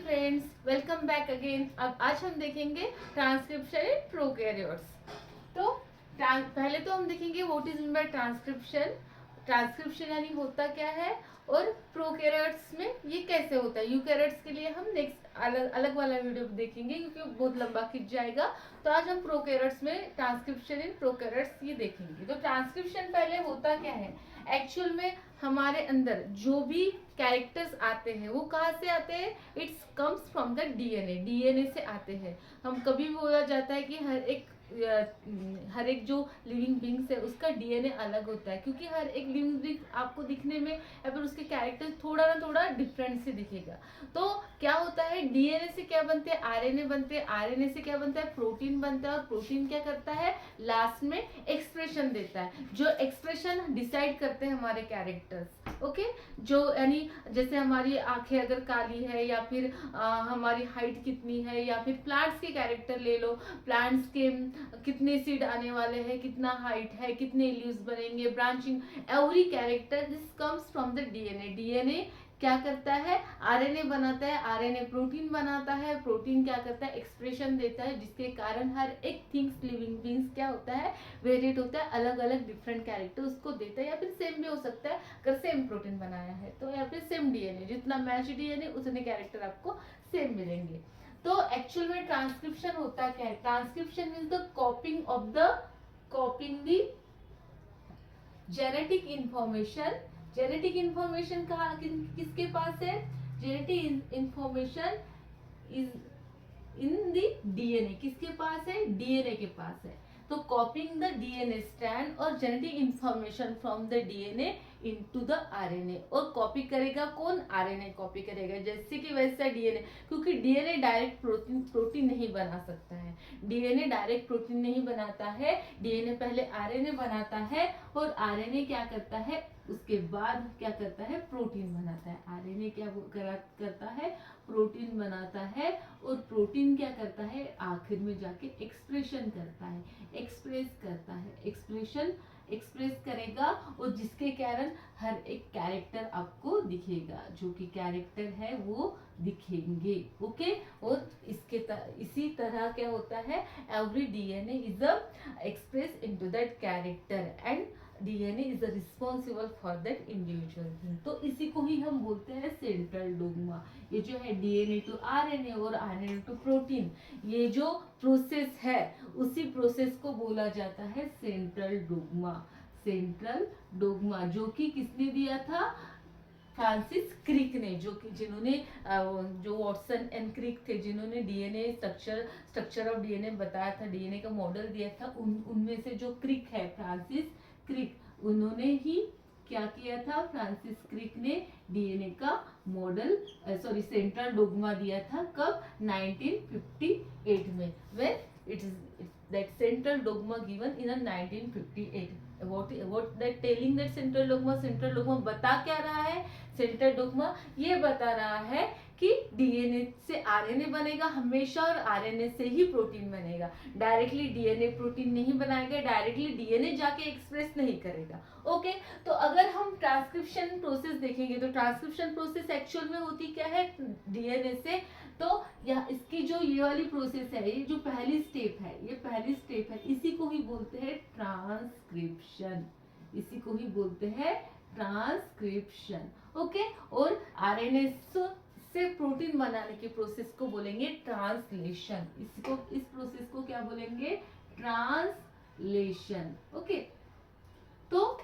Friends, welcome back again. अब आज हम देखेंगे ट्रांसक्रिप्शन इन प्रोकैरियोट्स। तो पहले तो हम देखेंगे what is mean by transcription. Transcription यानी होता क्या है और प्रोकैरियोट्स में ये कैसे होता है। यूकैरियोट्स के लिए हम नेक्स्ट अलग अलग वाला वीडियो देखेंगे क्योंकि बहुत लंबा खिंच जाएगा। तो आज हम प्रोकैरियोट्स में ट्रांसक्रिप्शन इन प्रोकैरियोट्स ये देखेंगे। तो ट्रांसक्रिप्शन पहले होता क्या है एक्चुअल में, हमारे अंदर जो भी कैरेक्टर्स आते हैं वो कहाँ से आते हैं, it's comes from the DNA. DNA से आते हैं। हम कभी भी बोला जाता है कि हर एक जो लिविंग बींग्स है उसका डीएनए अलग होता है, क्योंकि हर एक लिविंग बींग आपको दिखने में या फिर उसके कैरेक्टर थोड़ा ना थोड़ा डिफरेंट से दिखेगा। तो क्या होता है, डीएनए से क्या बनते हैं, आरएनए बनते हैं। आरएनए से क्या बनता है, प्रोटीन बनता है। और प्रोटीन क्या करता है, लास्ट में एक्सप्रेशन देता है, जो एक्सप्रेशन डिसाइड करते हैं हमारे कैरेक्टर्स। ओके, जो यानी जैसे हमारी आंखें अगर काली है या फिर हमारी हाइट कितनी है, या फिर प्लांट्स के कैरेक्टर ले लो, प्लांट्स के कितने सीड आने वाले हैं, कितना हाइट है, कितने लीव्स बनेंगे, branching, every character this comes from the DNA. DNA क्या करता है, आरएनए बनाता है, आरएनए प्रोटीन बनाता है, प्रोटीन क्या करता है, एक्सप्रेशन देता है, जिसके कारण हर एक थिंग्स लिविंग बींग्स क्या होता है, वेरिएट होता है, अलग अलग डिफरेंट कैरेक्टर उसको देता है। या फिर सेम भी हो सकता है, अगर सेम प्रोटीन बनाया है तो या फिर सेम डीएनए, जितना मैच डीएनए उतने कैरेक्टर आपको सेम मिलेंगे। तो एक्चुअल में ट्रांसक्रिप्शन होता क्या है, transcription means the कॉपिंग the genetic information. Genetic information कहा किसके पास है, genetic information is in the DNA. किसके पास है, डीएनए के पास है। तो कॉपिंग द डीएनए स्ट्रैंड और genetic information from the DNA into the RNA. और कॉपी करेगा कौन, आरएनए कॉपी करेगा, जैसे कि वैसा डीएनए, क्योंकि डीएनए डायरेक्ट प्रोटीन नहीं बना सकता है। डीएनए डायरेक्ट प्रोटीन नहीं बनाता है, डीएनए पहले आरएनए बनाता है और आरएनए क्या करता है, उसके बाद क्या करता है, प्रोटीन बनाता है। आरएनए क्या करता है, प्रोटीन बनाता है। और प्रोटीन क्या करता है, आखिर में जाके एक्सप्रेशन करता है, एक्सप्रेस करता है, एक्सप्रेस करेगा, और जिसके कारण हर एक कैरेक्टर आपको दिखेगा, जो कि कैरेक्टर है वो दिखेंगे। ओके, और इसी तरह क्या होता है, every DNA is a express into that character and DNA is responsible for that individual. तो इसी को ही हम बोलते हैं सेंट्रल डोग्मा। ये जो है डीएनए टू आरएनए और आरएनए टू प्रोटीन, ये जो प्रोसेस है उसी प्रोसेस को बोला जाता है सेंट्रल डोग्मा। सेंट्रल डोग्मा जो कि किसने दिया था, फ्रांसिस क्रिक ने, जिन्होंने जो वॉटसन एंड क्रिक थे, जिन्होंने डीएनए स्ट्रक्चर ऑफ डीएनए बताया था, डीएनए का मॉडल दिया था, उनमें से जो क्रिक है, फ्रांसिस क्रिक, उन्होंने ही क्या किया था, फ्रांसिस क्रिक ने डीएनए का मॉडल सॉरी सेंट्रल डोग्मा दिया था। कब, 1958 में, when it is that central dogma given in 1958। what that telling that central dogma बता क्या रहा है, सेंट्रल डोग्मा ये बता रहा है कि डीएनए से आरएनए बनेगा हमेशा, और आरएनए से ही प्रोटीन बनेगा। डायरेक्टली डीएनए प्रोटीन नहीं बनाएगा, डायरेक्टली डीएनए जाके एक्सप्रेस नहीं करेगा। ओके, तो अगर हम ट्रांसक्रिप्शन प्रोसेस देखेंगे तो ट्रांसक्रिप्शन प्रोसेस एक्चुअल में होती क्या है, डीएनए से। तो यह इसकी जो ये वाली प्रोसेस है, ये जो पहली स्टेप है, ये पहली स्टेप है, इसी को ही बोलते हैं ट्रांसक्रिप्शन। इसी को ही बोलते हैं ट्रांसक्रिप्शन। ओके, और आरएनए से प्रोटीन बनाने की प्रोसेस को बोलेंगे ट्रांसलेशन। इस प्रोसेस को क्या बोलेंगे, ट्रांसलेशन। ओके, तो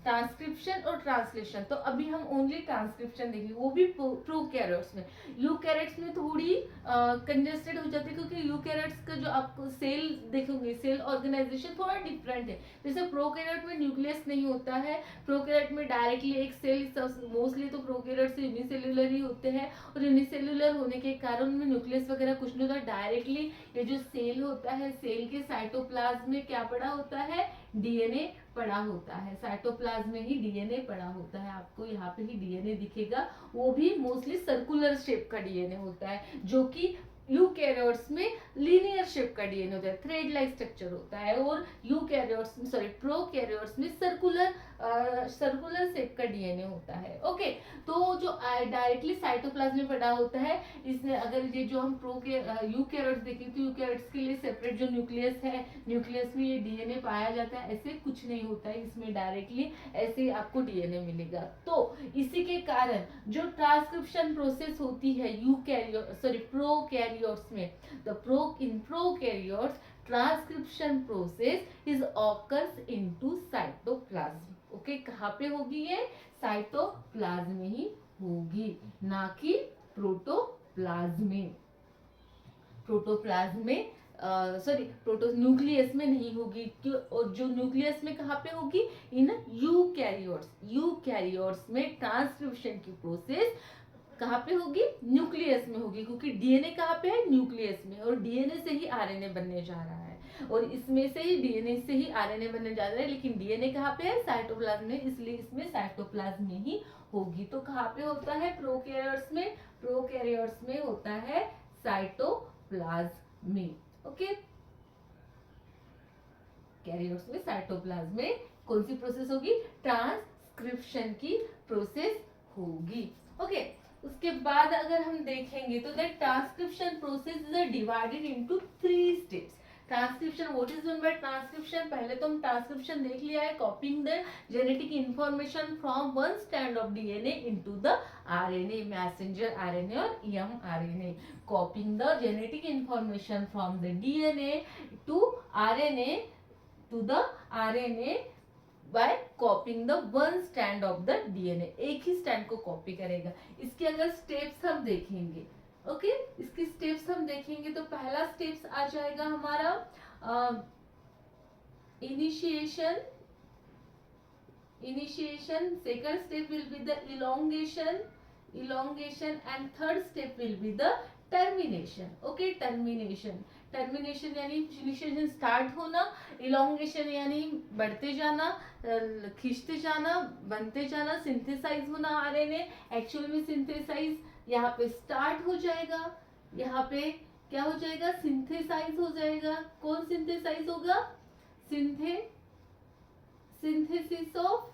ट्रांसक्रिप्शन और ट्रांसलेशन, तो अभी हम ओनली ट्रांसक्रिप्शन देखेंगे, वो भी प्रोकैरियोट्स में। यूकैरियोट्स में थोड़ी कंजेस्टेड हो जाती है, क्योंकि यूकैरियोट्स का जो आपको सेल देखोगे, सेल ऑर्गेनाइजेशन थोड़ा डिफरेंट है। जैसे प्रोकैरियोट में न्यूक्लियस नहीं होता है, प्रोकैरियोट में डायरेक्टली एक सेल, मोस्टली तो प्रोकैरियोट्स यूनिसेल्युलर ही होते हैं, और यूनिसेल्युलर होने के कारण उनमें न्यूक्लियस वगैरह कुछ नहीं होता। डायरेक्टली ये जो सेल होता है, सेल के साइटोप्लाज्म में क्या पड़ा होता है, डीएनए पड़ा होता है। साइटोप्लाज्म में ही डीएनए पड़ा होता है, आपको यहाँ पे ही डीएनए दिखेगा। वो भी मोस्टली सर्कुलर शेप का डीएनए होता है, जो कि यूकैरियोट्स में लीनियर शेप का डीएनए होता है, थ्रेड लाइक स्ट्रक्चर होता है। और यूकैरियोट्स सॉरी प्रोकैरियोट्स में सर्कुलर सर्कुलर शेप का डीएनए होता है। ओके, तो जो डायरेक्टली साइटोप्लाज्म में पड़ा होता है, इसमें अगर ये जो हम यूकैरियोट्स देखें तो यूकैरियोट्स के लिए सेपरेट जो न्यूक्लियस है, न्यूक्लियस में ये डीएनए पाया जाता है, ऐसे कुछ नहीं होता है इसमें, डायरेक्टली ऐसे ही आपको डीएनए मिलेगा। तो इसी के कारण जो ट्रांसक्रिप्शन प्रोसेस होती है प्रोकैरियोट्स में, in prokaryotes transcription process is occurs into cytoplasm. Okay, कहाँ पे होगी ये? साइटोप्लाज्म में ही होगी, ना कि प्रोटोप्लाज्म में। प्रोटोप्लाज्म में न्यूक्लियस में नहीं होगी। क्यों? और जो न्यूक्लियस में कहाँ पे होगी? इन यूकैरियोट्स में ट्रांसक्रिप्शन की प्रोसेस कहाँ पे होगी? न्यूक्लियस में होगी, क्योंकि डीएनए कहाँ पे है? न्यूक्लियस में, और डीएनए से ही आरएनए बनने जा रहा है, और इसमें से ही डीएनए से ही आरएनए बनने जा रहा है, लेकिन डीएनए कहाँ पे है? साइटोप्लाज्म में, इसलिए इसमें साइटोप्लाज्म में ही होगी। तो कहाँ पे होता है? प्रोकैरियोट्स में, प्रोकैरियोट्स में होता है साइटोप्लाज्म में। ओके, कैरियोट्स में, साइटोप्लाज्म में कौन सी प्रोसेस होगी? ट्रांसक्रिप्शन की प्रोसेस होगी। ओके, उसके बाद अगर हम देखेंगे तो the transcription process is divided into 3 steps. Transcription, what is mean by transcription? पहले तो हम ट्रांसक्रिप्शन देख लिया है, copying the genetic information from one strand of DNA into the RNA, messenger RNA और mRNA. Copying the genetic information from the DNA to RNA to the RNA by copying the one strand of the DNA, एक ही strand को copy करेगा। इसके अगर steps हम देखेंगे, okay, इसकी steps हम देखेंगे तो पहला स्टेप्स आ जाएगा हमारा initiation, second step will be the elongation, and third step will be the termination. Okay, termination यानी इनिशिएशन स्टार्ट होना, इलोंगेशन यानी बढ़ते जाना, खींचते जाना, बनते जाना, सिंथेसाइज होना आरएनए, एक्चुअल में सिंथेसाइज यहाँ पे स्टार्ट हो जाएगा, यहाँ पे क्या हो जाएगा? सिंथेसाइज हो जाएगा। कौन सिंथेसाइज होगा? सिंथेसिस ऑफ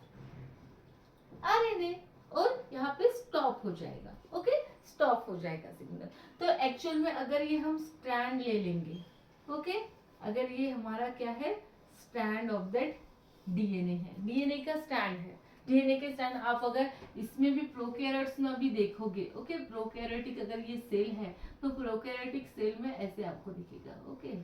आरएनए, और यहाँ पे स्टॉप हो जाएगा। ओके, स्टॉप हो जाएगा सिग्नल। तो एक्चुअल में अगर ये हम स्ट्रैंड ले लेंगे, ओके, अगर ये हमारा क्या है? स्ट्रैंड ऑफ दैट डीएनए है, डीएनए का स्ट्रैंड है, डीएनए के स्ट्रैंड आप अगर इसमें भी प्रोकैरियोट्स में भी देखोगे, ओके, प्रोकैरियोटिक अगर ये सेल है तो प्रोकैरियोटिक सेल में ऐसे आपको दिखेगा। ओके,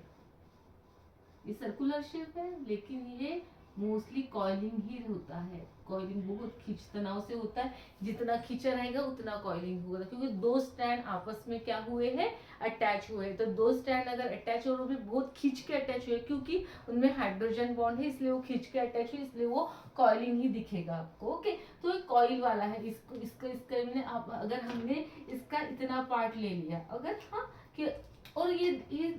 ये सर्कुलर शेप है, लेकिन ये मोस्टली कॉइलिंग ही होता है। कॉइलिंग बहुत खींच तनाव से होता है, जितना खींचा रहेगा उतना कॉइलिंग होगा, क्योंकि दो स्ट्रैंड आपस में क्या हुए हैं? अटैच हुए हैं। तो दो स्ट्रैंड अगर अटैच हो, वो भी बहुत खींच के अटैच हुए, क्योंकि उनमें हाइड्रोजन बॉन्ड है, इसलिए वो खींच के अटैच हुए, इसलिए वो कॉइलिंग ही दिखेगा आपको। ओके, तो ये कॉइल वाला है। इसको इसका इसका मैंने अगर हमने इसका इतना पार्ट ले लिया, अगर हाँ कि, और ये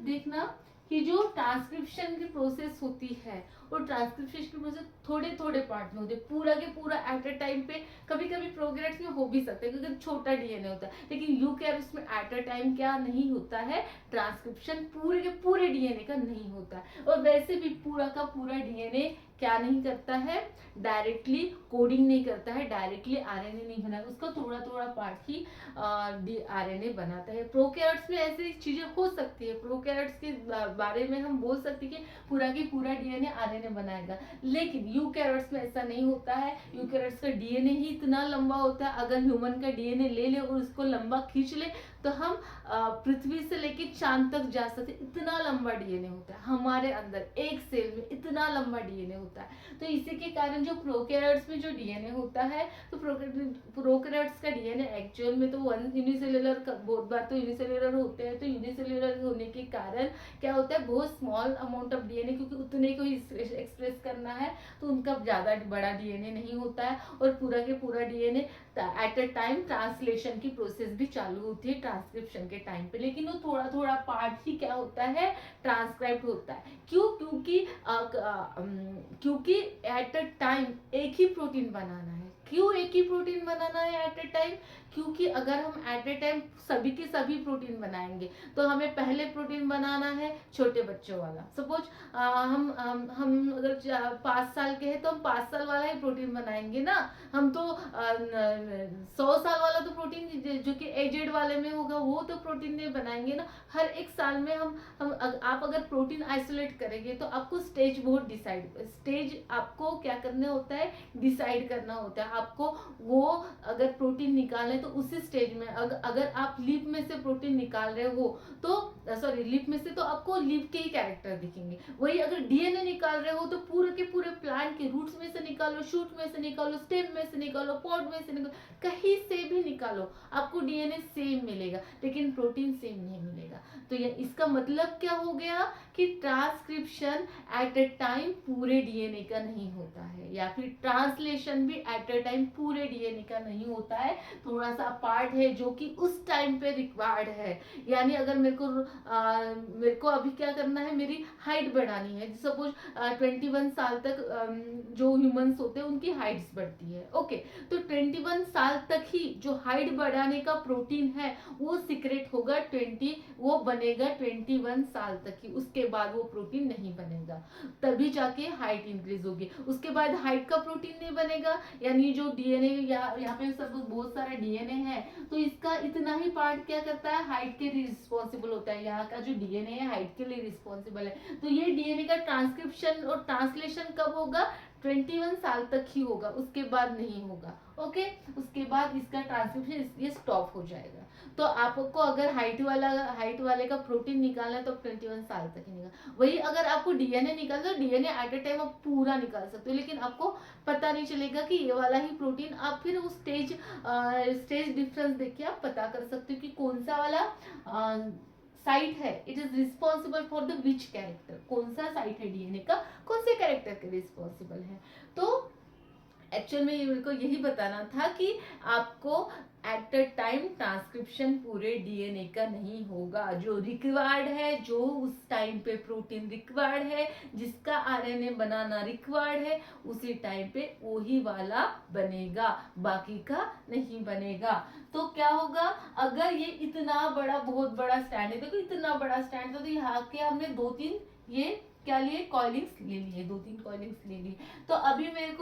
देखना कि जो ट्रांसक्रिप्शन की प्रोसेस होती है, और ट्रांसक्रिप्शन की प्रोसेस थोड़े थोड़े पार्ट में होते हैं, पूरा के पूरा एट अ टाइम पे कभी कभी प्रोकैरियोट्स में हो भी सकता है, क्योंकि छोटा डीएनए होता है, लेकिन यूकैरियोट्स में एट अ टाइम क्या नहीं होता है? ट्रांसक्रिप्शन पूरे के पूरे डीएनए का नहीं होता है। और वैसे भी पूरा का पूरा डीएनए क्या नहीं करता है? डायरेक्टली कोडिंग नहीं करता है, डायरेक्टली आरएनए नहीं बनाता, उसका थोड़ा थोड़ा पार्ट ही आरएनए बनाता है। प्रोकैरियोट्स में ऐसी चीजें हो सकती है, प्रोकैरियोट्स के बारे में हम बोल सकते हैं कि पूरा की पूरा डीएनए आरएनए बनाएगा, लेकिन यूकैरियोट्स में ऐसा नहीं होता है। यूकैरियोट्स का डीएनए ही इतना लंबा होता है, अगर ह्यूमन का डीएनए ले ले और उसको लंबा खींच ले तो हम पृथ्वी से लेके चांद तक जा सकते, इतना लंबा डीएनए होता है हमारे अंदर, एक सेल में इतना लंबा डीएनए होता है। तो इसी के कारण जो प्रोकैरियोट्स में जो डीएनए होता है, तो प्रोकैरियोट्स का डीएनए एक्चुअल में तो यूनिसेल्युलर, बहुत बार तो यूनिसेल्युलर होते हैं, तो यूनिसेल्युलर होने के कारण क्या होता है? बहुत स्मॉल अमाउंट ऑफ डीएनए, क्योंकि उतने को ही एक्सप्रेस करना है, तो उनका ज्यादा बड़ा डीएनए नहीं होता है, और पूरा के पूरा DNA at a time translation की प्रोसेस भी चालू होती है ट्रांसक्रिप्शन के टाइम पे, लेकिन वो थोड़ा थोड़ा पार्ट ही क्या होता है? ट्रांसक्राइब होता है। क्यों? क्योंकि एट अ टाइम एक ही प्रोटीन बनाना है, क्यों एक ही प्रोटीन बनाना है एट ए टाइम? क्योंकि अगर हम एट ए टाइम सभी के सभी प्रोटीन बनाएंगे तो हमें पहले प्रोटीन बनाना है छोटे बच्चों वाला। सपोज हम अगर 5 साल के हैं तो हम 5 साल वाला ही प्रोटीन बनाएंगे ना। हम तो 100 साल वाला तो प्रोटीन जो कि एजेड वाले में होगा वो तो प्रोटीन नहीं बनाएंगे ना। हर एक साल में आप अगर प्रोटीन आइसोलेट करेंगे तो आपको स्टेज आपको क्या करना होता है, डिसाइड करना होता है। आपको वो अगर प्रोटीन निकालना है तो उसी स्टेज में अगर आप लीफ में से प्रोटीन निकाल रहे हो तो लीफ में से तो आपको लीफ के ही कैरेक्टर दिखेंगे। वही अगर डीएनए निकाल रहे हो तो पूरे के पूरे प्लांट के रूट्स में से निकालो, शूट में से निकालो, स्टेम में से निकालो, पॉड में से निकालो, कहीं से भी निकालो आपको डीएनए सेम मिलेगा लेकिन प्रोटीन सेम नहीं मिलेगा। तो ये इसका मतलब क्या हो गया कि ट्रांसक्रिप्शन एट ए टाइम पूरे डीएनए का नहीं होता है, या फिर ट्रांसलेशन भी एट ए टाइम पूरे डीएनए का नहीं होता है। थोड़ा सा पार्ट है जो कि उस टाइम पे रिक्वायर्ड है। यानी अगर मेरे को अभी क्या करना है, मेरी हाइट बढ़ानी है। सपोज 21 साल तक जो ह्यूमंस होते हैं उनकी हाइट्स बढ़ती है। ओके, तो 21 साल तक ही जो हाइट बढ़ाने का प्रोटीन है वो सीक्रेट होगा, वो बनेगा 21 साल तक ही। उसके बाद वो प्रोटीन नहीं बनेगा, तभी जाके हाइट इंक्रीज होगी। उसके बाद हाइट का प्रोटीन नहीं बनेगा, यानी जो डीएनए यहाँ पे सब बहुत सारा डीएनए है तो इसका इतना ही पार्ट क्या करता है, हाइट के लिए रिस्पॉन्सिबल होता है। यहाँ का जो डीएनए है हाइट के लिए रिस्पॉन्सिबल है। तो ये डीएनए का ट्रांसक्रिप्शन और ट्रांसलेशन कब होगा, 21 साल तक ही होगा, उसके बाद नहीं होगा। ओके, उसके बाद इसका ट्रांसक्रिप्शन ये स्टॉप हो जाएगा। तो आपको अगर हाइट वाले का प्रोटीन निकालना है तो 21 साल तक ही निकाल। वही अगर आपको डीएनए निकालना है तो डीएनए एट ए टाइम आप पूरा निकाल सकते हो, लेकिन आपको पता नहीं चलेगा कि ये वाला ही प्रोटीन। आप फिर उस स्टेज डिफरेंस देख के आप पता कर सकते हो कि कौन सा वाला साइट है, it is responsible for the which character. कौन सा साइट है डीएनए का, कौन से कैरेक्टर के रिस्पॉन्सिबल है। तो एक्चुअल में मेरे को यही बताना था कि आपको एट अ टाइम ट्रांसक्रिप्शन पूरे डीएनए का नहीं होगा। जो रिक्वायर्ड है, जो उस टाइम पे प्रोटीन रिक्वायर्ड है, जिसका आरएनए बनाना रिक्वायर्ड है, उसी टाइम पे वही वाला बनेगा, बाकी का नहीं बनेगा। तो क्या होगा, अगर ये इतना बड़ा बहुत बड़ा स्टैंड है, देखो इतना बड़ा स्टैंड था तो यहाँ के हमने 2-3 ये क्या लिए, कॉइलिंग्स ले लिए, 2-3 कॉइलिंग्स ले लिए। तो अभी मेरे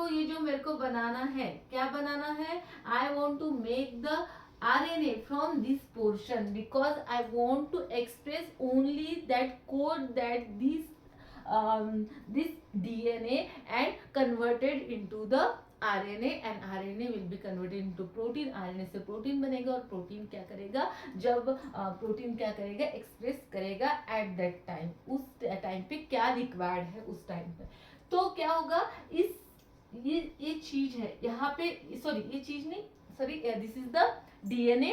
को बनाना है, क्या बनाना है, I want to make the RNA from this portion because I want to express only that code that this DNA and converted into the RNA and RNA will be converted into protein। RNA से protein बनेगा और protein क्या करेगा, जब protein क्या करेगा, express करेगा at that time, उस टाइम पे क्या रिक्वायर्ड है उस टाइम पे। तो क्या होगा, ये चीज है यहाँ पे, सॉरी ये चीज नहीं, sorry this is the DNA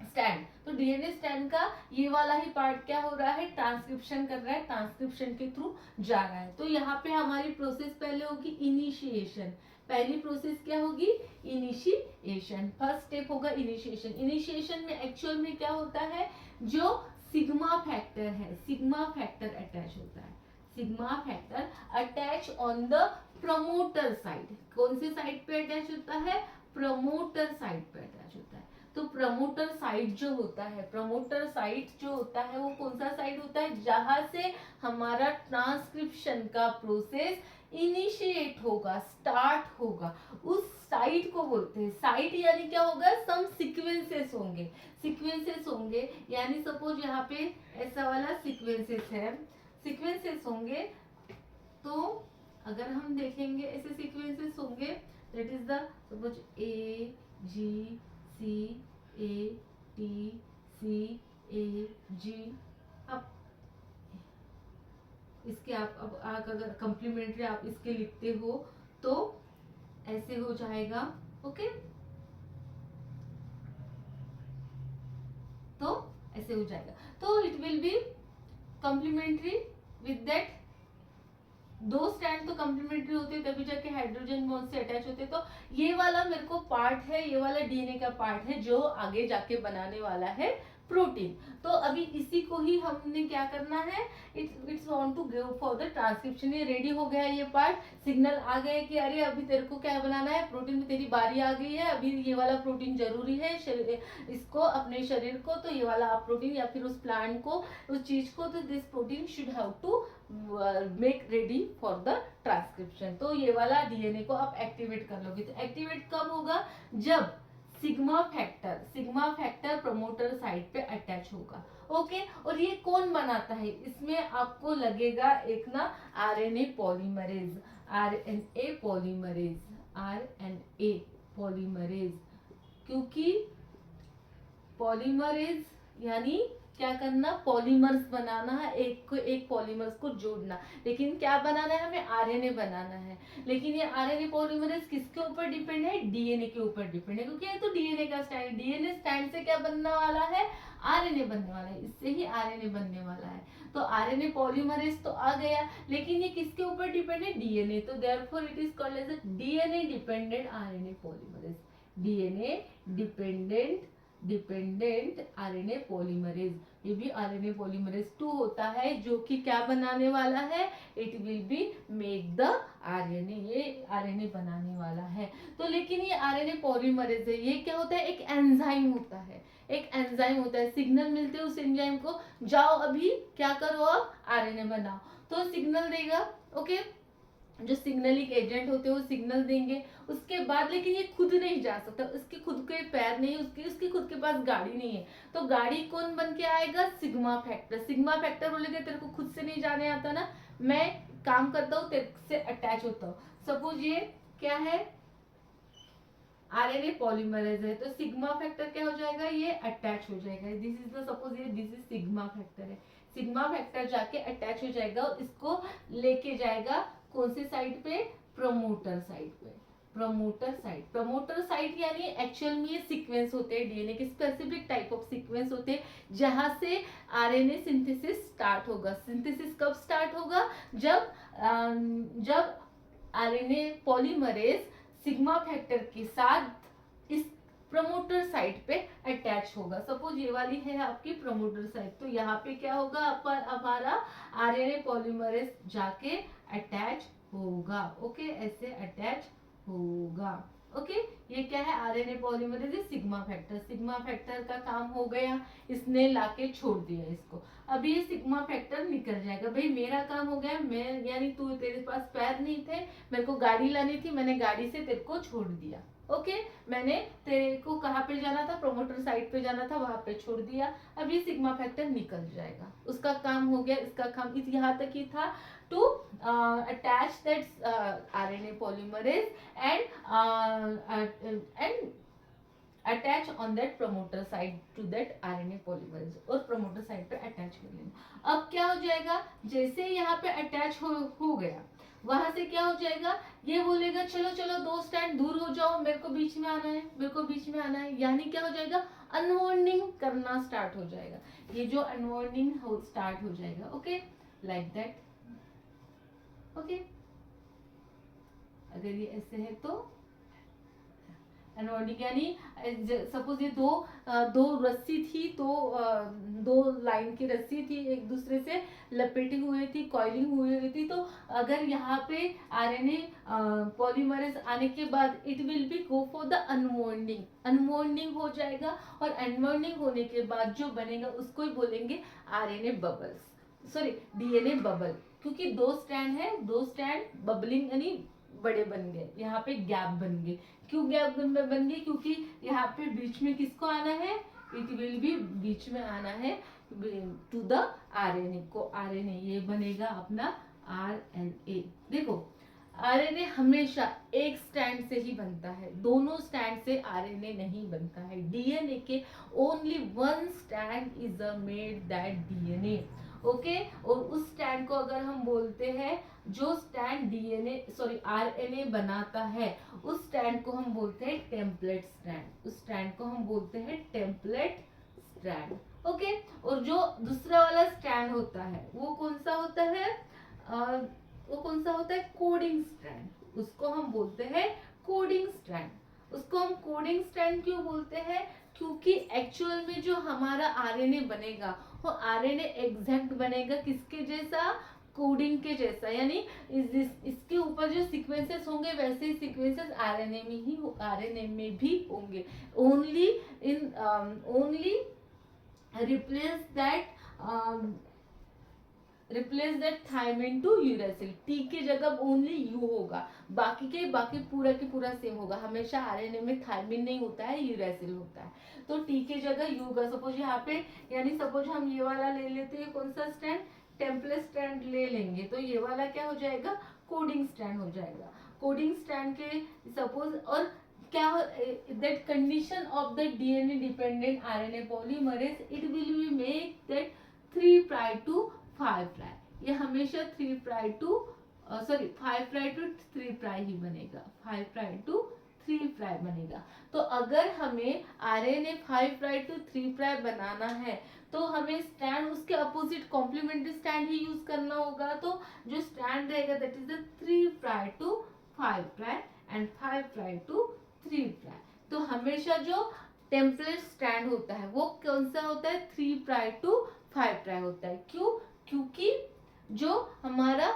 stand. तो डीएनए स्टैंड का ये वाला ही पार्ट क्या हो रहा है, ट्रांसक्रिप्शन कर रहा है, ट्रांसक्रिप्शन के थ्रू जा रहा है। तो यहाँ पे हमारी प्रोसेस पहले होगी इनिशिएशन। पहली प्रोसेस क्या होगी, इनिशिएशन। फर्स्ट स्टेप होगा इनिशिएशन। इनिशिएशन में एक्चुअल में क्या होता है, जो सिग्मा फैक्टर है, सिग्मा फैक्टर अटैच होता है, sigma factor attach on the promoter side. कौन से साइड पे अटैच होता है, प्रमोटर साइड पे अटैच होता है। तो प्रमोटर साइट जो होता है, प्रमोटर साइट जो होता है वो कौन सा साइट होता है, जहां से हमारा ट्रांसक्रिप्शन का प्रोसेस इनिशिएट होगा, स्टार्ट होगा, उस साइट को बोलते हैं साइट। यानी क्या होगा, सम सीक्वेंसेस होंगे, सीक्वेंसेस होंगे। यानी सपोज यहाँ पे ऐसा वाला सीक्वेंसेस है, सीक्वेंसेस होंगे। तो अगर हम देखेंगे ऐसे सीक्वेंसेस होंगे, that is the suppose AGC ATC AG। अब इसके आप अगर कम्प्लीमेंट्री आप इसके लिखते हो तो ऐसे हो जाएगा। ओके, तो ऐसे हो जाएगा। तो it will be complementary with that, दो स्टैंड तो कम्प्लीमेंट्री होते हैं तभी जाके हाइड्रोजन बॉन्ड से अटैच होते हैं। तो ये वाला मेरे को पार्ट है, ये वाला डीएनए का पार्ट है जो आगे जाके बनाने वाला है प्रोटीन। तो अभी इसी को ही हमने क्या करना है, it's want to give for the transcription. ये रेडी हो गया है, ये पार्ट सिग्नल आ गए कि अरे अभी तेरे को क्या बनाना है, प्रोटीन में तेरी बारी आ गई है, अभी ये वाला प्रोटीन जरूरी है इसको अपने शरीर को, तो ये वाला आप प्रोटीन या फिर उस प्लांट को, उस चीज को, तो this protein should have to make ready for the transcription. तो ये वाला डीएनए को आप एक्टिवेट कर लोगे। तो एक्टिवेट कब होगा, जब सिग्मा फैक्टर प्रमोटर साइट पे अटैच होगा। ओके, और ये कौन बनाता है, इसमें आपको लगेगा एक ना RNA polymerase, RNA polymerase, RNA polymerase, क्योंकि पॉलीमरेज यानी क्या करना, पॉलीमर्स बनाना है, एक को एक पॉलीमर्स को जोड़ना। लेकिन क्या बनाना है, हमें आरएनए बनाना है। लेकिन ये आरएनए पॉलीमरेज किसके ऊपर डिपेंड है, डीएनए के ऊपर डिपेंड है, क्योंकि ये तो डीएनए का स्टैंड है। डीएनए स्टैंड से क्या बनने वाला है, आरएनए बनने वाला है, इससे ही आरएनए बनने वाला है। तो आरएनए पॉलीमरेज तो आ गया, लेकिन ये किसके ऊपर डिपेंड है, डीएनए। तो therefore it is called as a DNA dependent RNA polymerase, DNA dependent RNA polymerase. ये भी आरएनए पॉलीमरेज 2 होता है, जो कि क्या बनाने वाला है, it will be make the RNA, ये आरएनए बनाने वाला है। तो लेकिन ये आरएनए पॉलीमरेज है, ये क्या होता है, एक एंजाइम होता है, एक एंजाइम होता है। सिग्नल मिलते हैं उस एंजाइम को, जाओ अभी क्या करो, आप आरएनए बनाओ, तो सिग्नल देगा। ओके, जो सिग्नलिंग एजेंट होते हैं वो सिग्नल देंगे, उसके बाद लेकिन ये खुद नहीं जा सकता, उसके खुद के पैर नहीं, उसके खुद के पास गाड़ी नहीं है। तो गाड़ी कौन बन के आएगा, सिग्मा फैक्टर। सिग्मा फैक्टर बोलेंगे तेरे को खुद से नहीं जाने आता ना, मैं काम करता हूँ, तेरे से अटैच होता हूँ। सपोज ये क्या है, आरएनए पॉलीमरेज है, तो सिग्मा फैक्टर क्या हो जाएगा, ये अटैच हो जाएगा। दिस इज द सपोज ये दिस इज सिग्मा फैक्टर है, सिग्मा फैक्टर जाके अटैच हो जाएगा और इसको लेके जाएगा कौन सी साइड पे, प्रमोटर साइड पे। प्रमोटर साइट यानी एक्चुअल में ये सीक्वेंस होते हैं, डीएनए के स्पेसिफिक टाइप ऑफ सीक्वेंस होते हैं, जहां से आरएनए सिंथेसिस स्टार्ट होगा। सिंथेसिस कब स्टार्ट होगा, जब आरएनए पॉलीमरेज सिग्मा फैक्टर के साथ इस प्रमोटर साइट पे अटैच होगा। सपोज ये वाली है आपकी प्रमोटर साइट, तो यहाँ पे क्या होगा, हमारा आरएनए पॉलीमरेज जाके अटैच होगा। ओके, ऐसे अटैच होगा। ओके, ये क्या है, आरएनए पॉलीमरेज, सिग्मा फैक्टर का काम हो गया, इसने लाके छोड़ दिया इसको। अभी ये सिग्मा फैक्टर निकल जाएगा, भाई मेरा काम हो गया, मैं यानी तू, तेरे पास पैर नहीं थे, मेरे को गाड़ी लानी थी, मैंने गाड़ी से तेरे को छोड़ दिया। ओके, मैंने तेरे को कहाँ पे जाना था, प्रोमोटर साइट पे जाना था, वहां पे छोड़ दिया। अब ये सिग्मा फैक्टर निकल जाएगा, उसका काम हो गया, इसका काम यहाँ तक ही था, to attach that RNA polymerase and attach on that promoter site to that RNA polymerase, और promoter site पे attach कर लेना। अब क्या हो जाएगा, जैसे यहाँ पे attach हो गया, वहां से क्या हो जाएगा, ये बोलेगा चलो चलो 2 स्टैंड दूर हो जाओ, मेरे को बीच में आना है, मेरे को बीच में आना है। यानी क्या हो जाएगा, अनवाइंडिंग करना स्टार्ट हो जाएगा, ये जो अनवाइंडिंग स्टार्ट हो जाएगा। Okay, like that. ओके, अगर ये ऐसे है तो अनवाइंडिंग, यानी सपोज ये दो रस्सी थी, तो दो लाइन की रस्सी थी, एक दूसरे से लपेटी हुई थी, कॉइलिंग हुई थी। तो अगर यहाँ पे आरएनए पॉलीमरेज आने के बाद it will be go for the unwinding हो जाएगा, और अनवाइंडिंग होने के बाद जो बनेगा उसको ही बोलेंगे RNA bubbles, sorry DNA bubble, क्योंकि 2 स्टैंड है, 2 स्टैंड बबलिंग यानी बड़े बन गए, यहाँ पे गैप बन गए। क्यों गैप बन गए, क्योंकि यहाँ पे बीच में किसको आना है, इट विल बी बीच में आना है टू द आरएनए को, आरएनए ये बनेगा अपना आरएनए। देखो आरएनए हमेशा एक स्टैंड से ही बनता है, दोनों स्टैंड से आरएनए नहीं बनता है। डीएनए के only 1 stand is made that DNA. Okay, और उस स्टैंड को अगर हम बोलते हैं, जो स्टैंड डीएनए सॉरी आरएनए बनाता है, उस स्टैंड को हम बोलते हैं टेम्पलेट स्टैंड, उस स्टैंड को हम बोलते हैं टेम्पलेट स्टैंड। ओके, और जो दूसरा वाला स्टैंड होता है वो कौन सा होता है, वो कौन सा होता है, कोडिंग स्ट्रैंड, उसको हम बोलते हैं कोडिंग स्ट्रैंड। उसको हम कोडिंग स्ट्रैंड क्यों बोलते हैं, क्योंकि एक्चुअल में जो हमारा आरएनए बनेगा वो आरएनए एग्जैक्ट बनेगा किसके जैसा, कोडिंग के जैसा, यानी इसके ऊपर जो सीक्वेंसेस होंगे वैसे ही सीक्वेंसेस आरएनए में भी होंगे। Only only replace that thymine to uracil, T की जगह ओनली यू होगा, बाकी पूरा की पूरा सेम होगा। हमेशा आरएनए में थायमिन नहीं होता है, यूरेसिल होता है, तो टी की जगह यू होगा। सपोज यहाँ पे, यानी सपोज हम ये वाला ले लेते हैं, कौन सा स्टैंड, टेम्पलेट स्टैंड ले लेंगे, तो ये वाला क्या हो जाएगा, कोडिंग स्टैंड हो जाएगा। कोडिंग स्टैंड के सपोज, और क्या, that condition of the DNA dependent RNA polymerase, it will be make that 3' to 5', ये हमेशा 3' to 5' to 3' ही बनेगा, 5' to 3' बनेगा। तो अगर हमें आरएनए 5' to 3' बनाना है तो हमें स्टैंड उसके अपोजिट कॉम्प्लीमेंट्री स्टैंड ही यूज करना होगा। तो जो स्टैंड रहेगा that is the 3' to 5' and 5' to 3'। तो हमेशा जो टेम्पलेट स्टैंड होता है वो कौन सा होता है, 3' to 5' होता है। क्यों, क्योंकि जो हमारा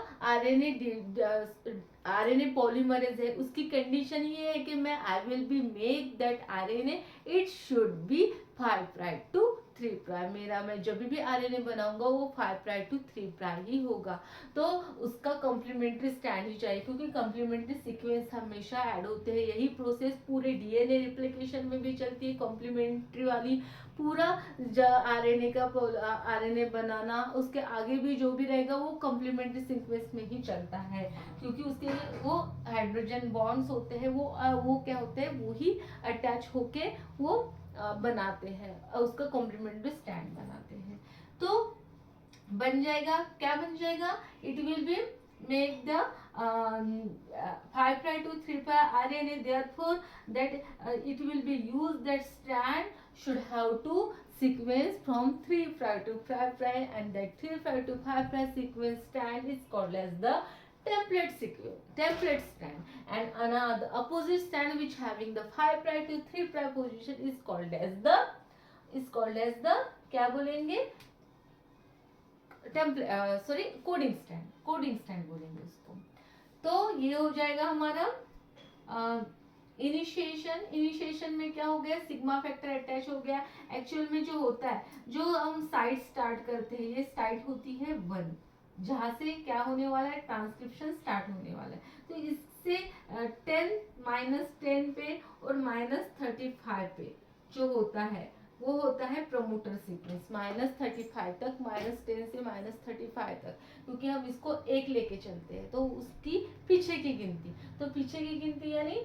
आरएनए पॉलीमरेज है उसकी कंडीशन ये है कि मैं I will be make that RNA it should be 5' to 3'। मेरा मैं जब भी आरएनए बनाऊंगा वो 5' to 3' ही होगा। तो उसका कॉम्प्लीमेंट्री स्टैंड ही चाहिए, क्योंकि कॉम्प्लीमेंट्री सीक्वेंस हमेशा ऐड होते हैं। यही प्रोसेस पूरे डीएनए रिप्लिकेशन में भी चलती है, कॉम्प्लीमेंट्री वाली। पूरा आरएनए बनाना, उसके आगे भी जो भी रहेगा वो कॉम्प्लीमेंट्री सीक्वेंस में ही चलता है, क्योंकि उसके वो हाइड्रोजन बॉन्ड्स होते हैं, वो क्या होते हैं, वो ही अटैच होके वो बनाते हैं, उसका कॉम्प्लीमेंट्री स्टैंड बनाते हैं। तो बन जाएगा, क्या बन जाएगा, it will B make the 5' to 3' RNA, therefore that it will be used, that strand should have to sequence from 3' to 5', and that 3' to 5' sequence strand is called as the template strand, and another opposite strand which having the 5' to 3' position is called as the क्या बोलेंगे, coding stand बोलेंगे उसको। तो ये हो जाएगा हमारा initiation में क्या हो गया, सिग्मा फैक्टर अटैच हो गया। एक्चुअल में जो होता है, जो हम साइट स्टार्ट करते हैं, ये साइट होती है 1, जहां से क्या होने वाला है, ट्रांसक्रिप्शन स्टार्ट होने वाला है। तो इससे 10 -10 पे और -35 पे जो होता है वो होता है प्रमोटर सीक्वेंस, -35 तक, -10 से -35 तक, क्योंकि हम इसको 1 लेके चलते हैं, तो उसकी पीछे की गिनती, तो पीछे की गिनती यानी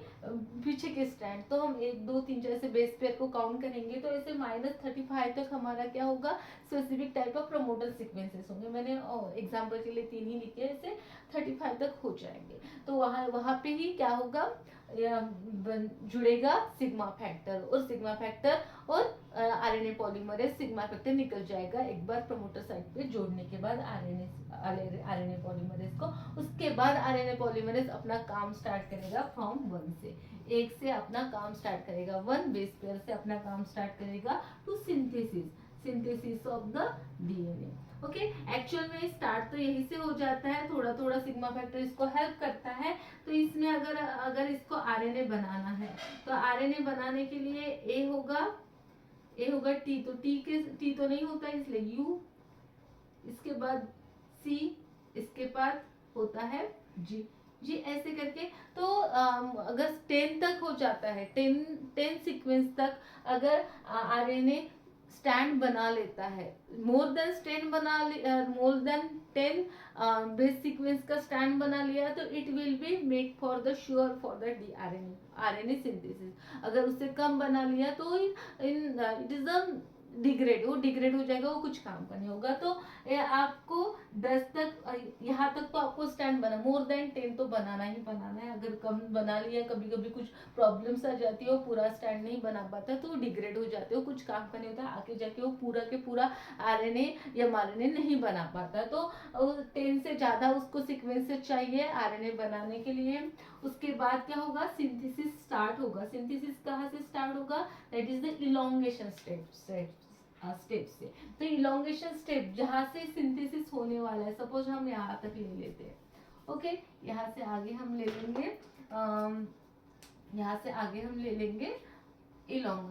पीछे के स्टैंड, तो हम 1 2 3 4 से बेस पेयर को काउंट करेंगे, तो ऐसे -35 तक हमारा क्या होगा, specific type of promoter sequences होंगे। मैंने एग्जाम्पल के लिए 3 ही लिखे, ऐसे 35 तक हो जाएंगे। तो वहाँ पे ही क्या होगा, जुड़ेगा सिग्मा फैक्टर, और सिग्मा फैक्टर और आरएनए पॉलीमरेज सिग्मा फैक्टर निकल जाएगा एक बार प्रमोटर साइट पे जोड़ने के बाद आरएनए पॉलीमरेज को। उसके बाद आरएनए पॉलीमरेज अपना काम स्टार्ट करेगा फ्रॉम 1 से, 1 से अपना काम स्टार्ट करेगा, 1 बेस पेयर से अपना काम स्टार्ट करेगा to synthesis of the DNA. Okay, actual में स्टार्ट तो यही से हो जाता है, थोड़ा थोड़ा सिग्मा फैक्टर इसको हेल्प करता है। तो इसमें अगर इसको आरएनए बनाना है, तो आरएनए बनाने के लिए ए होगा टी, तो टी तो नहीं होता इसलिए यू, इसके बाद सी, इसके बाद होता है जी ऐसे करके। तो अगर 10 तक हो जाता है, 10 सीक्वेंस तक अगर आरएनए स्टैंड बना लेता है, मोर देन 10 बेस सीक्वेंस का स्टैंड बना लिया, तो it will be make for the sure for the RNA synthesis. अगर उससे कम बना लिया तो इट इज द डिग्रेड, वो डिग्रेड हो जाएगा, वो कुछ काम का नहीं होगा। तो ये आपको 10 तक, यहाँ तक तो आपको स्टैंड बना, मोर देन 10 तो बनाना ही बनाना है। अगर कम बना लिया, कभी कभी कुछ प्रॉब्लम्स आ जाती है, वो पूरा स्टैंड नहीं बना पाता तो डिग्रेड हो जाते हो, कुछ काम का नहीं होता, आगे जाके वो पूरा के पूरा आरएनए या mRNA नहीं बना पाता। तो 10 से ज्यादा उसको सीक्वेंसेस चाहिए आरएनए बनाने के लिए। उसके बाद क्या होगा, सिंथेसिस स्टार्ट होगा। सिंथेसिस कहाँ से स्टार्ट होगा, that is the elongation step से। तो इलोंगेशन स्टेप जहाँ से सिंथेसिस होने वाला है, सपोज हम यहाँ तक ले लेते हैं, ओके, यहाँ से आगे हम ले लेंगे, यहाँ से आगे हम ले लेंगे इलोंग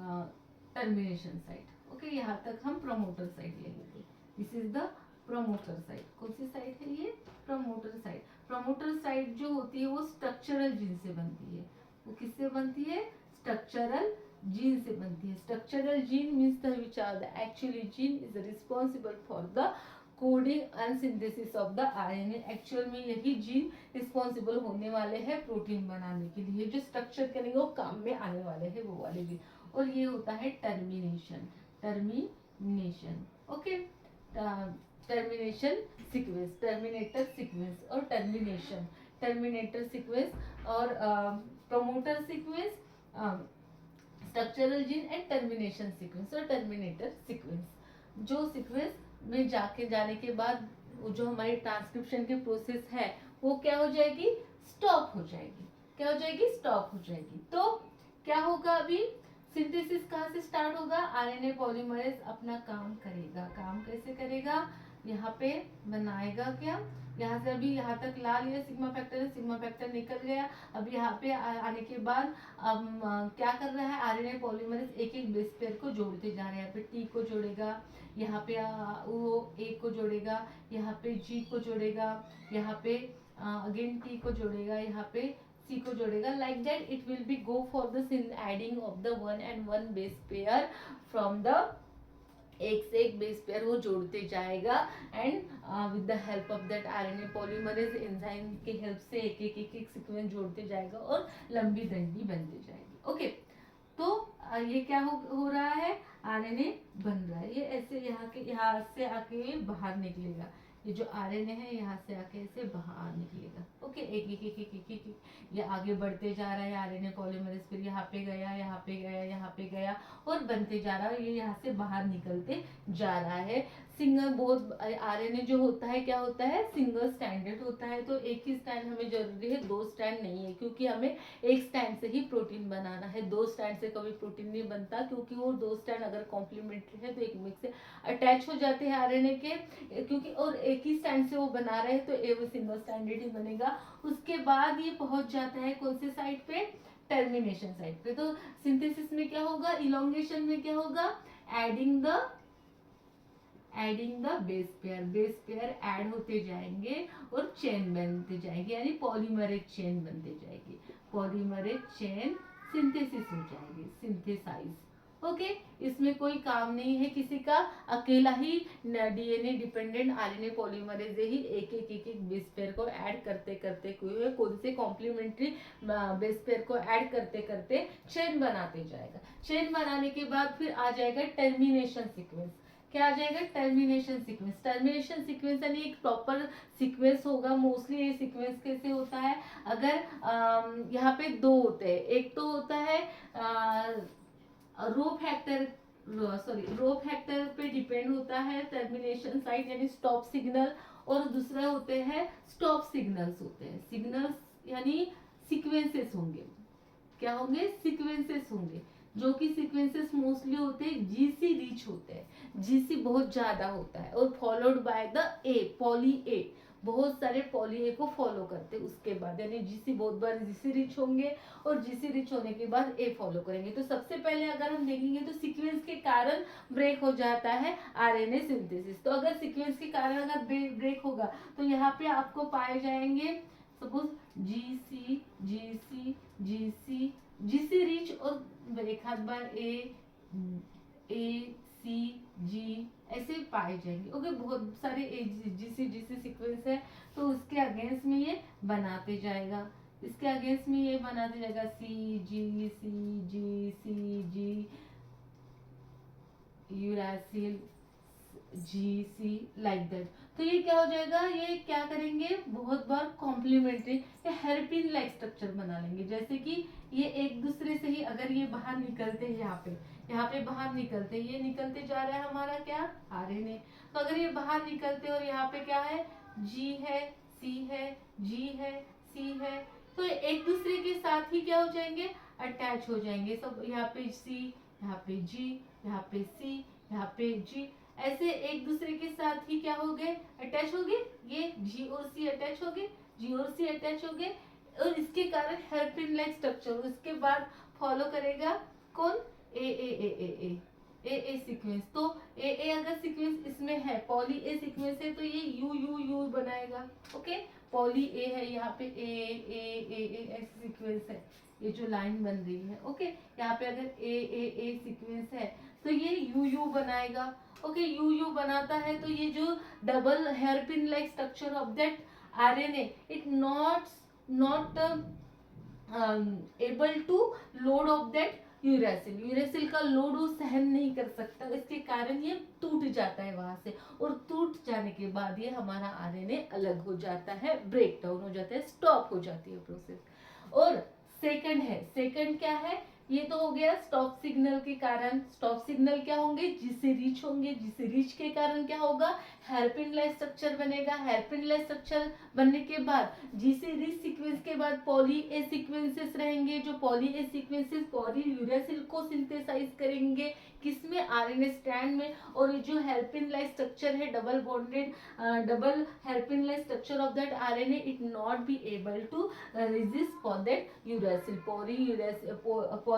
टर्मिनेशन साइड, ओके, यहाँ तक हम प्रमोटर साइड ले लेंगे। This is the promoter side. कौन सी साइड है ये, प्रमोटर साइड। प्रमोटर साइड जो होती है वो स्ट्रक्चरल जीन से बनती है। वो किससे बनती है, स्ट्रक्चरल जीन से बनती है। Structural gene means the which are the actually gene is responsible for the coding and synthesis of the RNA. Actual में यही जीन रिस्पॉन्सिबल होने वाले हैं प्रोटीन बनाने के लिए, जो स्ट्रक्चर करेंगे वो काम में आने वाले हैं, वो वाले जीन। और ये होता है termination, termination, okay, termination sequence, terminator sequence और टर्मिनेशन, टर्मिनेटर सीक्वेंस और promoter sequence, structural gene and termination sequence और टर्मिनेटर सीक्वेंस। जो सीक्वेंस में जाने के बाद जो हमारी ट्रांसक्रिप्शन की प्रोसेस है वो क्या हो जाएगी, स्टॉप हो जाएगी। क्या हो जाएगी, स्टॉप हो जाएगी। तो क्या होगा, अभी सिंथेसिस कहाँ से स्टार्ट होगा, आरएनए पॉलीमरेज अपना काम करेगा। काम कैसे करेगा, यहाँ पे बनाएगा क्या, यहाँ से अभी यहाँ तक ला लिया सिग्मा फैक्टर, सिग्मा फैक्टर निकल गया। अब यहाँ पे आने के बाद अब क्या कर रहा है, आरएनए पॉलीमरेज एक एक बेस पेयर को जोड़ते जा रहे हैं। यहाँ पे टी को जोड़ेगा, यहाँ पे वो ए को जोड़ेगा, यहाँ पे जी को जोड़ेगा, यहाँ पे अगेन टी को जोड़ेगा, यहाँ पे सी को जोड़ेगा। Like that it will be go for the adding of the one and one base pair from the एक से एक बेस पेयर वो जोड़ते जाएगा and with the help of that RNA polymerase enzyme की हेल्प से एक एक एक एक सीक्वेंस जोड़ते जाएगा और लंबी डंडी बनती जाएगी। ओके, तो ये क्या हो रहा है, आरएनए बन रहा है। ये ऐसे यहाँ से आके बाहर निकलेगा। ये जो आरएनए है यहाँ से आके ऐसे बाहर निकलेगा। ओके, एक एक एक एक एक एक ये आगे बढ़ते जा रहा है आरएनए पॉलीमरेज, फिर यहाँ पे गया, यहाँ पे गया, यहाँ पे गया और बनते जा रहा है। ये यहाँ से बाहर निकलते जा रहा है। सिंगल बहुत आरएनए जो होता है क्या होता है, सिंगल स्टैंडर्ड होता है। तो एक ही स्टैंड हमें जरूरी है, दो स्टैंड नहीं है, क्योंकि हमें एक स्टैंड से ही प्रोटीन बनाना है। दो स्टैंड से कभी प्रोटीन नहीं बनता, क्योंकि वो दो स्टैंड अगर कॉम्प्लीमेंट्री है तो एक मिक्स से अटैच हो जाते हैं आरएनए के, क्योंकि और एक ही स्टैंड से वो बना रहे हैं तो ए वो सिंगल स्टैंडर्ड ही बनेगा। उसके बाद ये पहुंच जाता है कौन से साइड पे, टर्मिनेशन साइड पे। तो सिंथेसिस में क्या होगा, इलोंगेशन में क्या होगा, adding the base pair add होते जाएंगे और चेन बनते जाएंगे, यानी पॉलीमरेज चेन बनते जाएगी। पॉलीमरेज चेन सिंथेसिस हो जाएगी, सिंथेसाइज। ओके, इसमें कोई काम नहीं है किसी का, अकेला ही डीएनए डिपेंडेंट आरएनए पॉलीमरेज ही एक एक एक एक बेस पेयर को ऐड करते करते कौन से कॉम्प्लीमेंट्री बेस पेयर को ऐड करते करते चेन बनाते जाएगा। चेन बनाने के बाद फिर आ जाएगा टर्मिनेशन सीक्वेंस। क्या आ जाएगा, टर्मिनेशन सीक्वेंस। टर्मिनेशन सीक्वेंस यानी एक प्रॉपर सीक्वेंस होगा। मोस्टली ये सीक्वेंस कैसे होता है, अगर यहाँ पे दो होते हैं, एक तो होता है रो फैक्टर पे डिपेंड होता है टर्मिनेशन साइट यानी स्टॉप सिग्नल, और दूसरा होते हैं स्टॉप सिग्नल्स होते हैं। सिग्नल्स यानी सीक्वेंसेस होंगे, क्या होंगे, सीक्वेंसेस होंगे, जो कि सीक्वेंसेस मोस्टली होते हैं जीसी रिच होते हैं, जीसी बहुत ज्यादा होता है, और followed by the A, poly A, बहुत सारे पॉली ए को फॉलो करते हैं उसके बाद, यानी जीसी बहुत बार जीसी रिच होंगे और जीसी रिच होने के बाद ए फॉलो करेंगे। तो सबसे पहले अगर हम देखेंगे तो सीक्वेंस के कारण ब्रेक हो जाता है आरएनए सिंथेसिस। तो अगर सीक्वेंस के कारण अगर ब्रेक होगा तो यहाँ पे आपको पाए जाएंगे suppose GC GC GC GC rich और एक हाथ बार ए सी जी ऐसे पाए जाएंगे। ओके, बहुत सारे जीसी जीसी सीक्वेंस है, तो उसके अगेंस्ट में ये बनाते जाएगा, इसके अगेंस्ट में ये बनाते जाएगा C G C G C G uracil G C like that. तो ये क्या हो जाएगा, ये क्या करेंगे, बहुत बार कॉम्प्लीमेंट्री हेयरपिन लाइक स्ट्रक्चर बना लेंगे। जैसे कि ये एक दूसरे से ही अगर ये बाहर निकलते हैं, यहाँ पे बाहर निकलते, ये निकलते जा रहा है हमारा क्या, आरएनए। तो अगर ये बाहर निकलते और यहाँ पे क्या है, जी है, सी है, जी है, सी है, तो एक दूसरे के साथ ही क्या हो जाएंगे, अटैच हो जाएंगे सब। यहाँ पे सी, यहाँ पे जी, यहाँ पे सी, यहाँ पे जी, ऐसे एक दूसरे के साथ ही क्या हो गए, अटैच हो गए। ये जी और सी अटैच हो गए, जी और सी अटैच हो गए, और इसके कारण हेयरपिन लाइक स्ट्रक्चर। उसके बाद फॉलो करेगा कौन, ए ए ए ए ए ए सीक्वेंस। तो ए अगर सीक्वेंस इसमें है, पॉली ए सीक्वेंस है, तो ये यू यू यू बनाएगा। ओके, पॉली ए है, यहाँ पे ए ए ए ए ऐसी सीक्वेंस है, ये जो लाइन बन रही है। ओके, यहाँ पे अगर ए ए ए सीक्वेंस है तो ये यू यू बनाएगा। ओके, यू यू बनाता है तो ये जो double hairpin like structure of that RNA, it not able to load of that uracil. Uracil का लोड वो सहन नहीं कर सकता, इसके कारण ये टूट जाता है वहां से, और टूट जाने के बाद ये हमारा आरएनए अलग हो जाता है, ब्रेक डाउन हो जाता है, स्टॉप हो जाती है प्रोसेस। और सेकंड है, सेकंड क्या है, ये तो हो गया स्टॉप सिग्नल के कारण। स्टॉप सिग्नल क्या होंगे, जिसे रीच होंगे, जिसे रीच के कारण क्या होगा, हेयरपिन लाइक स्ट्रक्चर बनेगा। हेयरपिन लाइक स्ट्रक्चर बनने के बाद जिसे रीच सीक्वेंस के बाद पॉली ए सीक्वेंसेस रहेंगे, जो poly A sequences poly uracil को सिंथेसाइज करेंगे, किसमें, आरएनए स्ट्रैंड में। और ये जो हेयरपिन लाइक स्ट्रक्चर है, double bonded double hairpin like structure of that RNA, it not be able to resist for that uracil. Poly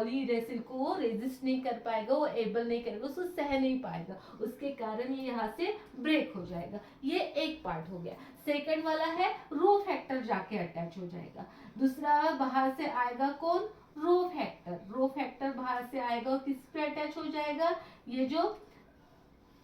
uracil को वो रेजिस्ट नहीं कर पाएगा, वो एबल नहीं करेगा, उसको सह नहीं पाएगा, उसके कारण ये यहाँ से ब्रेक हो जाएगा। ये एक पार्ट हो गया। सेकंड वाला है रो फैक्टर जाके अटैच हो जाएगा। दूसरा बाहर से आएगा कौन, रो फैक्टर। रो फैक्टर बाहर से आएगा और किस पे अटैच हो जाएगा, ये जो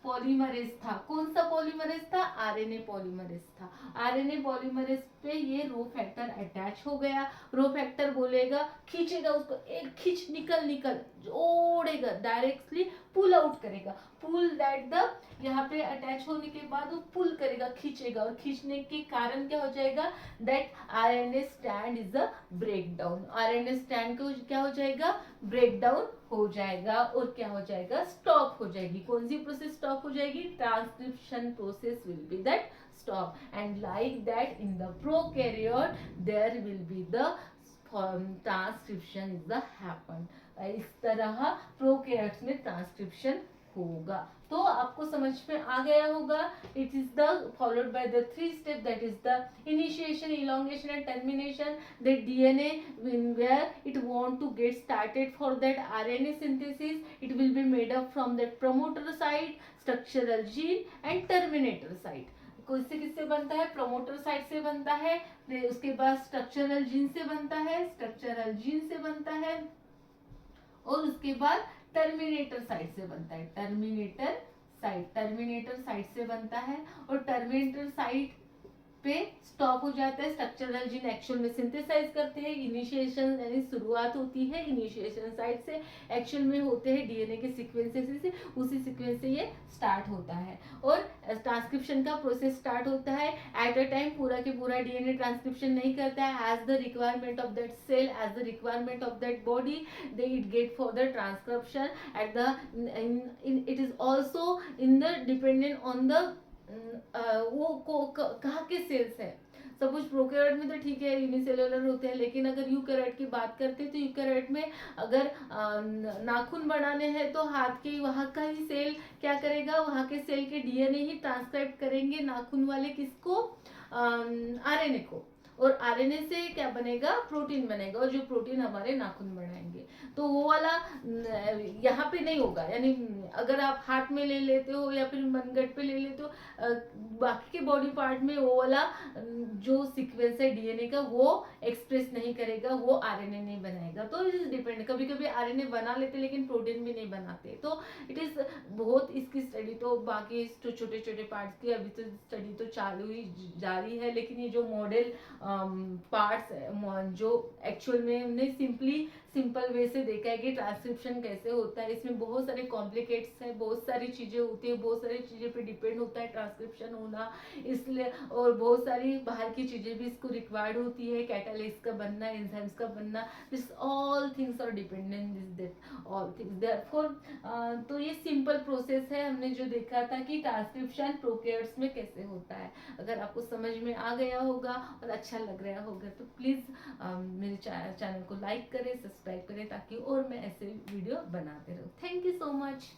पॉलीमरेज था, कौन सा पॉलीमरेज था, आरएनए पॉलीमरेज था। आरएनए पॉलीमरेज पे ये रो फैक्टर अटैच हो गया। रो फैक्टर बोलेगा, खींचेगा उसको, एक खींच, निकल निकल, जोड़ेगा, डायरेक्टली पुल आउट करेगा, पुल दैट द, यहाँ पे अटैच होने के बाद वो पुल करेगा, खींचेगा, और खींचने के कारण क्या हो जाएगा, that RNA stand is a break down. RNA stand को क्या हो जाएगा, ब्रेक डाउन हो जाएगा, और क्या हो जाएगा, स्टॉप हो जाएगी। कौन सी प्रोसेस स्टॉप हो जाएगी, transcription process will be that stop, and like that in the prokaryote there will be the transcription is the happen। इस तरह प्रोकैरियोट्स में ट्रांसक्रिप्शन होगा। तो आपको समझ में आ गया होगा। It is the followed by the 3 step, that is the initiation, elongation and termination। the DNA where it want to get started for that RNA synthesis, it will be made up from that promoter site, structural gene and terminator site। किससे किससे बनता है, promoter site से बनता है, उसके बाद structural gene से बनता है, स्ट्रक्चरल जीन से बनता है, और उसके बाद टर्मिनेटर साइट से बनता है, टर्मिनेटर साइट से बनता है। और टर्मिनेटर साइट पे स्टॉप हो जाता है, स्ट्रक्चरल जीन एक्चुअल में सिंथेसाइज करते हैं। इनिशिएशन यानी शुरुआत होती है इनिशिएशन साइट से, एक्चुअल में होते हैं डीएनए के सीक्वेंसेस से, उसी सीक्वेंस से ये स्टार्ट होता है, और ट्रांसक्रिप्शन का प्रोसेस स्टार्ट होता है। एट अ टाइम पूरा के पूरा डीएनए ट्रांसक्रिप्शन नहीं करता है, as the requirement of that cell, as the requirement of that body, they it get for the transcription at the, it is also in the dependent on the वो कहाँ के sales है। Suppose prokaryote में तो ठीक है unicellular होते हैं, लेकिन अगर यूकैरियोट की बात करते हैं तो यूकैरियोट में अगर नाखून बनाने हैं तो हाथ के वहाँ का ही सेल क्या करेगा, वहाँ के सेल के डीएनए ही ट्रांसक्राइब करेंगे नाखून वाले किसको, आरएनए को, और आरएनए से क्या बनेगा, प्रोटीन बनेगा, और जो प्रोटीन हमारे नाखून बनाएंगे। तो वो वाला यहाँ पे नहीं होगा, यानी अगर आप हाथ में ले लेते हो या फिर मनगट पे ले लेते हो, बाकी के बॉडी पार्ट में वो वाला जो सीक्वेंस है डीएनए का वो एक्सप्रेस नहीं करेगा, वो आरएनए नहीं बनाएगा। तो इट इज डिपेंड, कभी कभी आरएनए बना लेते लेकिन प्रोटीन भी नहीं बनाते। तो इट इज बहुत, इसकी स्टडी तो बाकी छोटे छोटे पार्ट्स की अभी तो स्टडी तो चालू ही जारी है, लेकिन ये जो मॉडल पार्ट्स जो एक्चुअल में उन्हें सिंपली सिंपल वे से देखा है कि ट्रांसक्रिप्शन कैसे होता है। इसमें बहुत सारे कॉम्प्लिकेट्स है, बहुत सारी चीज़ें होती है, बहुत सारी चीज़ें पे डिपेंड होता है ट्रांसक्रिप्शन होना, इसलिए और बहुत सारी बाहर की चीज़ें भी इसको रिक्वायर्ड होती है, कैटालिस्ट का बनना, एंजाइम्स का बनना, this all things are dependent this all things therefore. तो ये सिंपल प्रोसेस है हमने जो देखा था कि ट्रांसक्रिप्शन प्रोकैरियोट्स में कैसे होता है। अगर आपको समझ में आ गया होगा और अच्छा लग रहा होगा तो प्लीज़ मेरे चैनल को लाइक करें, सब्सक्राइब करें, ताकि और मैं ऐसे वीडियो बनाते रहूँ। Thank you so much.